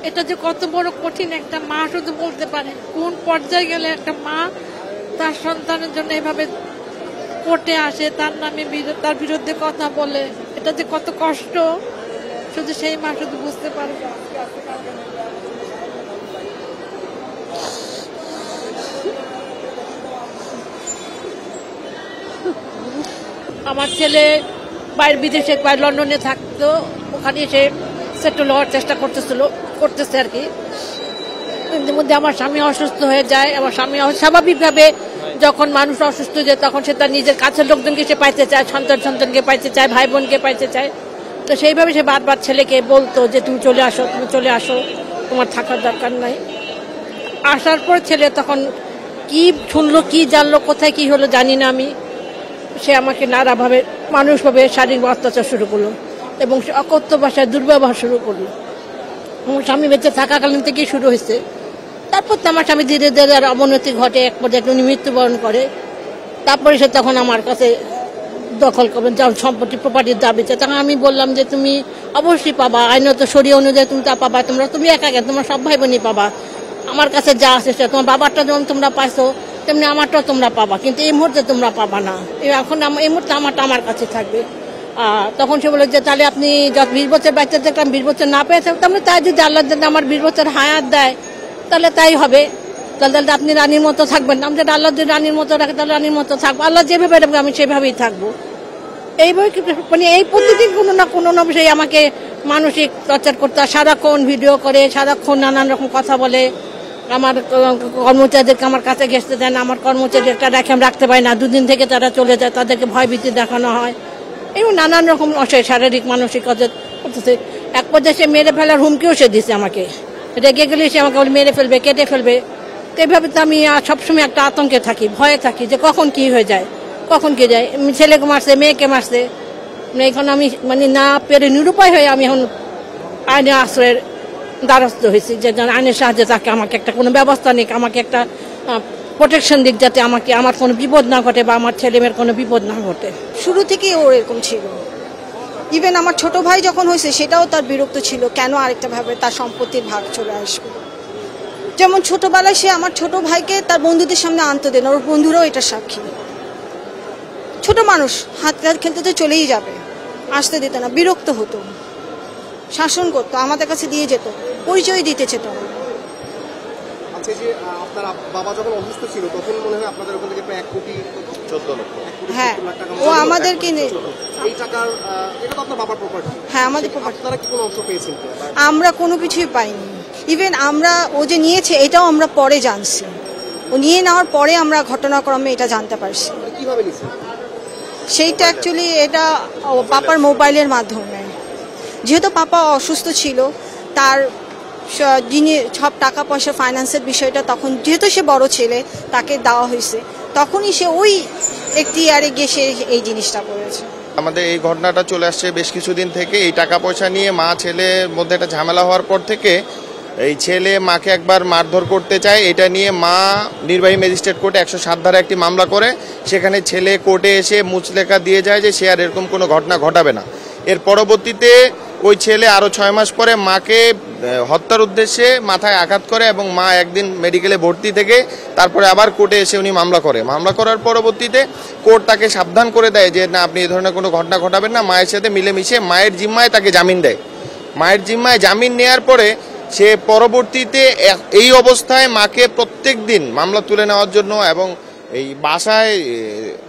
এটা যে কত বড় কঠিন, একটা মা শুধু বলতে পারে কোন পর্যায়ে গেলে একটা মা তার সন্তানের জন্য এভাবে কোর্টে আসে, তার নামে তার বিরুদ্ধে কথা বলে, এটা যে কত কষ্ট শুধু সেই মা শুধু বুঝতে পারবে। আমার ছেলে বাইরে বিদেশে লন্ডনে থাকতো, ওখানে এসে সেটেল হওয়ার চেষ্টা করতেছে আর কি। এর মধ্যে আমার স্বামী অসুস্থ হয়ে যায়। আমার স্বামী স্বাভাবিকভাবে যখন মানুষ অসুস্থ হয়ে যায় তখন সে তার নিজের কাছের লোকজনকে সে পাইতে চায়, সন্তানকে পাইতে চায়, ভাই বোনকে পাইতে চায়। তো সেইভাবে সে বারবার ছেলেকে বলতো যে তুমি চলে আসো, তোমার থাকার দরকার নাই। আসার পর ছেলে তখন কি শুনলো, কি জানলো, কোথায় কি হলো জানি না আমি, সে আমাকে নানাভাবে মানুষভাবে শারীরিক অত্যাচার শুরু করলো এবং সে অকথ্য ভাষায় দুর্ব্যবহার শুরু করলো। আমার স্বামী বেঁচে থাকাকালীন থেকেই শুরু হয়েছে। তারপর তো আমার স্বামী ধীরে ধীরে আর অবনতি ঘটে, এক পর্যায়ে উনি মৃত্যুবরণ করে। তারপরে সে তখন আমার কাছে দখল করবেন, যা সম্পত্তি প্রপার্টির দাবিতে। তখন আমি বললাম যে তুমি অবশ্যই পাবা, আইনত শরীয় অনুযায়ী তুমি তা পাবা, তুমি একা তোমার সব ভাই বোনই পাবা। আমার কাছে যা আছে সে তোমার বাবারটা যেমন তোমরা পাইছো তেমনি আমারটাও তোমরা পাবা, কিন্তু এই মুহূর্তে তোমরা পাবা না। এখন এই মুহূর্তে আমারটা আমার কাছে থাকবে। তখন সে বলে যে তাহলে আপনি যত 20 বছর বাচ্চা দেখলাম 20 বছর না পেয়ে থাকতাম, তাই যদি আল্লাহ আমার 20 বছর হায়াত দেয় তাহলে তাই হবে, তাহলে আপনি রানীর মতো থাকবেন। আমি যদি আল্লাহ যদি রানীর মতো রাখে তাহলে রানীর মতো থাকবো, আল্লাহ যেভাবে রাখবে আমি সেভাবেই থাকবো। এইভাবে মানে এই প্রতিদিন কোনো না বিষয়ে আমাকে মানসিক টর্চার করতে, সারাক্ষণ ভিডিও করে, সারাক্ষণ নানান রকম কথা বলে। আমার কর্মচারীদেরকে আমার কাছে ঘেঁচতে দেয় না, আমার কর্মচারীদেরটা রেখে আমি রাখতে পারি না, 2 দিন থেকে তারা চলে যায়, তাদেরকে ভয়ভীতি দেখানো হয় এবং নানান রকম শারীরিক মানসিক করতেছে। এক পর্যায়ে সে মেরে ফেলার হুমকিও সে দিছে আমাকে, রেগে গেলে সে আমাকে মেরে ফেলবে, কেটে ফেলবে। তো এইভাবে তো আমি সবসময় একটা আতঙ্কে থাকি, ভয়ে থাকি যে কখন কি হয়ে যায়, কখন কি যায়। ছেলেকে মারছে, মেয়েকে মারছে। এখন আমি মানে না পেরে নিরুপায় হয়ে আমি এখন আইনের আশ্রয়ের দ্বারস্থ হয়েছি, যে আইনের সাহায্যে তাকে আমাকে একটা কোনো ব্যবস্থা নিক, আমাকে একটা প্রোটেকশন দিক, যাতে আমার কোনো বিপদ না ঘটে বা আমার ছেলে মেয়ের কোনো বিপদ না ঘটে। শুরু থেকেই ওর এরকম ছিল। ইভেন আমার ছোট ভাই যখন হয়েছে সেটাও তার বিরক্ত ছিল, কেন আরেকটা ভাবে তার সম্পত্তির ভাগ চলে আসবে। যেমন ছোটবেলায় সে আমার ছোট ভাইকে তার বন্ধুদের সামনে আনতে দেন, ওর বন্ধুরাও এটা সাক্ষী। ছোট মানুষ হাত খেলতে তো চলেই যাবে, আসতে দিত না, বিরক্ত হতো, শাসন করতো, আমাদের কাছে দিয়ে যেত, পরিচয় দিতে চেত না। আচ্ছা, যে আপনার বাবা যখন অসুস্থ ছিল তখন মনে হয় আপনাদের ওখান থেকে প্রায় 1,14,00,000। হ্যাঁ, ও আমাদেরকে এই টাকার এটা তো আপনার বাবার প্রপার্টি। হ্যাঁ, আমাদের প্রপার্টি। আপনারা কি কোনো অংশ পেয়েছেন? আমরা কোনো কিছুই পাইনি। ইভেন ও যে নিয়েছে এটাও আমরা পরে জানছি, ও নিয়ে নেওয়ার পরে আমরা ঘটনাক্রমে এটা জানতে পারছি। কিভাবে নিয়েছে সেইটা অ্যাকচুয়ালি এটা পাপার মোবাইলের মাধ্যমে। যেহেতু পাপা অসুস্থ ছিল, তার যিনি সব টাকা পয়সা ফাইন্যান্সের বিষয়টা তখন যেহেতু সে বড় ছেলে তাকে দেওয়া হয়েছে, তখনই সে ওই এখতিয়ারে গিয়ে সে এই জিনিসটা করেছে। আমাদের এই ঘটনাটা চলে আসছে বেশ কিছুদিন থেকে। এই টাকা পয়সা নিয়ে মা ছেলের মধ্যে একটা ঝামেলা হওয়ার পর থেকে এই ছেলে মাকে একবার মারধর করতে চায়। এটা নিয়ে মা নির্বাহী ম্যাজিস্ট্রেট কোর্টে 107 ধারা একটি মামলা করে, সেখানে ছেলে কোর্টে এসে মুচলেখা দিয়ে যায় যে সে আর এরকম কোনো ঘটনা ঘটাবে না। এর পরবর্তীতে ওই ছেলে আরও 6 মাস পরে মাকে হত্যার উদ্দেশ্যে মাথায় আঘাত করে এবং মা একদিন মেডিকেলে ভর্তি থেকে তারপরে আবার কোর্টে এসে উনি মামলা করার পরবর্তীতে কোর্ট তাকে সাবধান করে দেয় যে না, আপনি এই ধরনের কোনো ঘটনা ঘটাবেন না। মায়ের সাথে মিলেমিশে মায়ের জিম্মায় তাকে জামিন দেয়। মায়ের জিম্মায় জামিন নেওয়ার পরে সে পরবর্তীতে এই অবস্থায় মাকে প্রত্যেক দিন মামলা তুলে নেওয়ার জন্য এবং এই বাসায়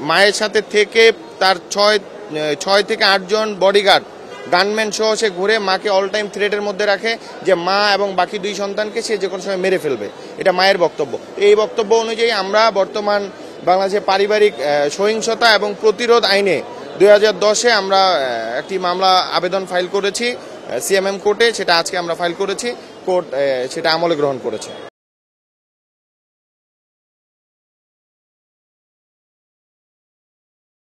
মায়ের সাথে থেকে তার 6 থেকে 8 জন বডিগার্ড গানম্যান সহ সে ঘুরে মাকে অল টাইম থ্রেটের মধ্যে রাখে যে মা এবং বাকি 2 সন্তানকে সে যে কোনো সময় মেরে ফেলবে। এটা মায়ের বক্তব্য। এই বক্তব্য অনুযায়ী আমরা বর্তমান বাংলাদেশে পারিবারিক সহিংসতা এবং প্রতিরোধ আইনে 2010-এ আমরা একটি মামলা আবেদন ফাইল করেছি সিএমএম কোর্টে। সেটা আজকে আমরা ফাইল করেছি, কোর্ট সেটা আমলে গ্রহণ করেছে।